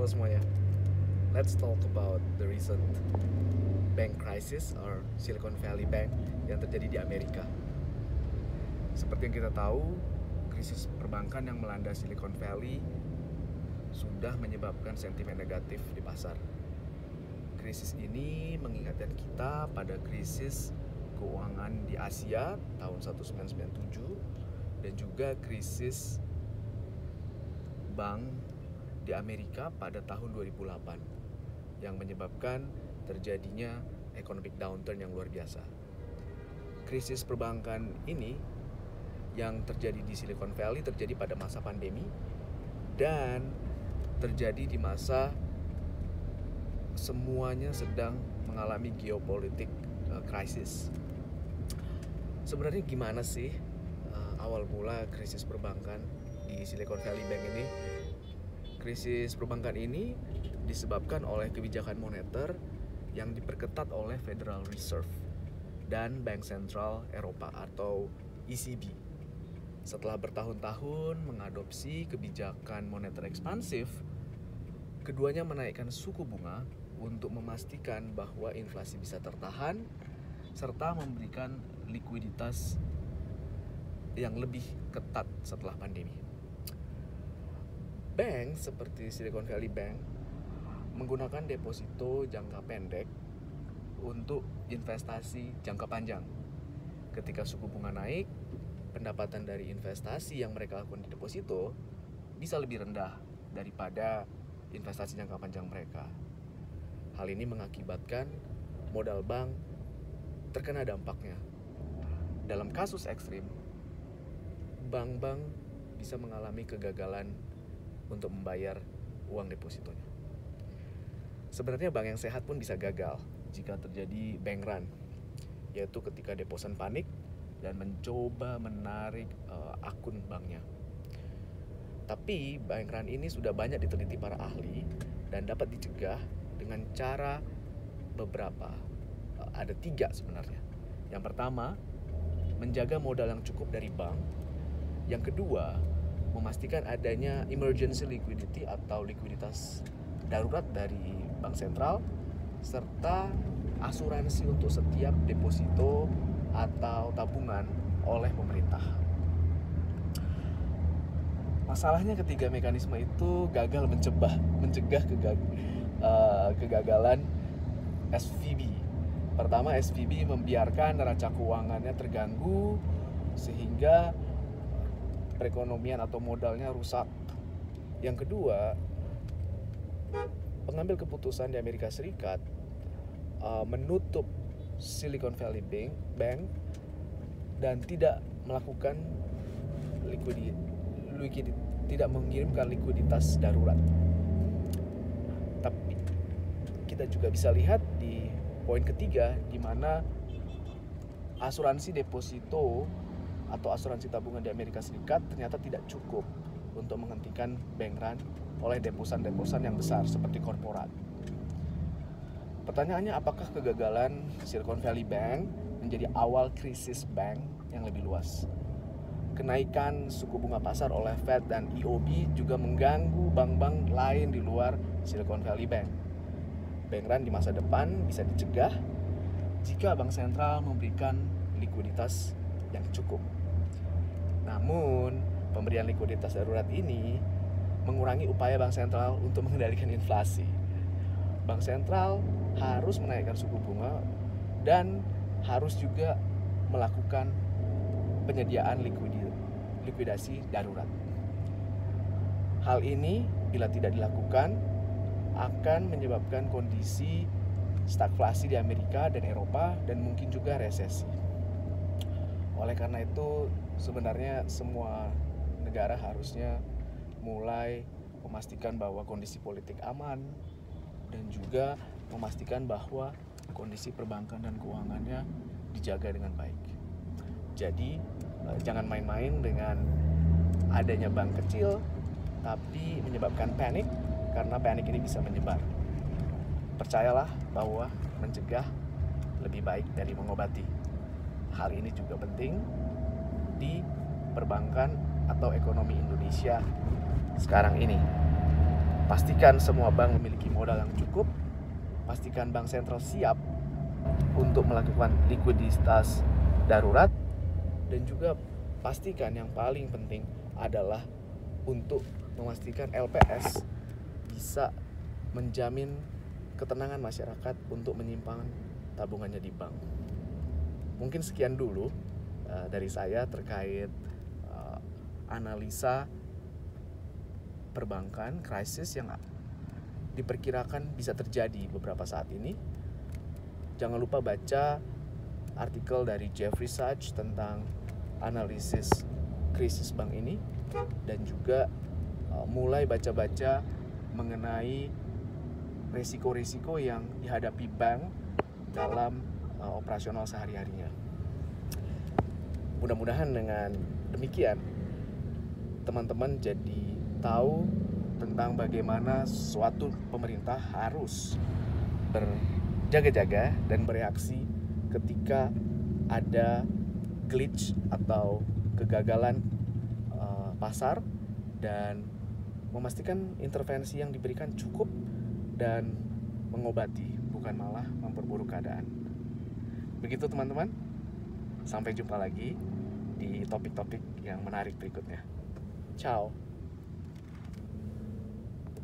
Halo semuanya. Let's talk about the recent bank crisis or Silicon Valley Bank yang terjadi di Amerika. Seperti yang kita tahu, krisis perbankan yang melanda Silicon Valley sudah menyebabkan sentimen negatif di pasar. Krisis ini mengingatkan kita pada krisis keuangan di Asia tahun 1997 dan juga krisis bank di Amerika pada tahun 2008 yang menyebabkan terjadinya economic downturn yang luar biasa. Krisis perbankan ini yang terjadi di Silicon Valley terjadi pada masa pandemi dan terjadi di masa semuanya sedang mengalami geopolitik krisis. Sebenarnya gimana sih awal mula krisis perbankan di Silicon Valley Bank ini? Krisis perbankan ini disebabkan oleh kebijakan moneter yang diperketat oleh Federal Reserve dan Bank Sentral Eropa atau ECB. Setelah bertahun-tahun mengadopsi kebijakan moneter ekspansif, keduanya menaikkan suku bunga untuk memastikan bahwa inflasi bisa tertahan serta memberikan likuiditas yang lebih ketat setelah pandemi. Bank seperti Silicon Valley Bank menggunakan deposito jangka pendek untuk investasi jangka panjang. Ketika suku bunga naik, pendapatan dari investasi yang mereka lakukan di deposito bisa lebih rendah daripada investasi jangka panjang mereka. Hal ini mengakibatkan modal bank terkena dampaknya. Dalam kasus ekstrim, bank-bank bisa mengalami kegagalan untuk membayar uang depositonya. Sebenarnya bank yang sehat pun bisa gagal jika terjadi bank run, yaitu ketika deposan panik dan mencoba menarik akun banknya. Tapi bank run ini sudah banyak diteliti para ahli dan dapat dicegah dengan cara beberapa. Ada 3 sebenarnya. Yang pertama, menjaga modal yang cukup dari bank. Yang kedua, memastikan adanya emergency liquidity atau likuiditas darurat dari bank sentral, serta asuransi untuk setiap deposito atau tabungan oleh pemerintah. Masalahnya ketiga mekanisme itu gagal mencegah kegagalan SVB. Pertama, SVB membiarkan neraca keuangannya terganggu sehingga perekonomian atau modalnya rusak. Yang kedua, pengambil keputusan di Amerika Serikat menutup Silicon Valley Bank dan tidak melakukan tidak mengirimkan likuiditas darurat. Tapi kita juga bisa lihat di poin ketiga, di mana asuransi deposito atau asuransi tabungan di Amerika Serikat ternyata tidak cukup untuk menghentikan bank run oleh deposan-deposan yang besar seperti korporat. Pertanyaannya, apakah kegagalan Silicon Valley Bank menjadi awal krisis bank yang lebih luas? Kenaikan suku bunga pasar oleh Fed dan EOB juga mengganggu bank-bank lain di luar Silicon Valley Bank. Bank run di masa depan bisa dicegah jika bank sentral memberikan likuiditas yang cukup. Namun, pemberian likuiditas darurat ini mengurangi upaya bank sentral untuk mengendalikan inflasi. Bank sentral harus menaikkan suku bunga dan harus juga melakukan penyediaan likuidasi darurat. Hal ini bila tidak dilakukan akan menyebabkan kondisi stagflasi di Amerika dan Eropa dan mungkin juga resesi. Oleh karena itu, sebenarnya semua negara harusnya mulai memastikan bahwa kondisi politik aman dan juga memastikan bahwa kondisi perbankan dan keuangannya dijaga dengan baik. Jadi, jangan main-main dengan adanya bank kecil tapi menyebabkan panik, karena panik ini bisa menyebar. Percayalah bahwa mencegah lebih baik dari mengobati. Hal ini juga penting di perbankan atau ekonomi Indonesia sekarang ini. Pastikan semua bank memiliki modal yang cukup. Pastikan bank sentral siap untuk melakukan likuiditas darurat. Dan juga pastikan yang paling penting adalah untuk memastikan LPS bisa menjamin ketenangan masyarakat untuk menyimpan tabungannya di bank. Mungkin sekian dulu dari saya terkait analisa perbankan krisis yang diperkirakan bisa terjadi beberapa saat ini. Jangan lupa baca artikel dari Jeffrey Sachs tentang analisis krisis bank ini, dan juga mulai baca-baca mengenai risiko-risiko yang dihadapi bank dalam operasional sehari-harinya. Mudah-mudahan dengan demikian teman-teman jadi tahu tentang bagaimana suatu pemerintah harus berjaga-jaga dan bereaksi ketika ada glitch atau kegagalan pasar, dan memastikan intervensi yang diberikan cukup dan mengobati, bukan malah memperburuk keadaan. Begitu teman-teman, sampai jumpa lagi di topik-topik yang menarik berikutnya. Ciao.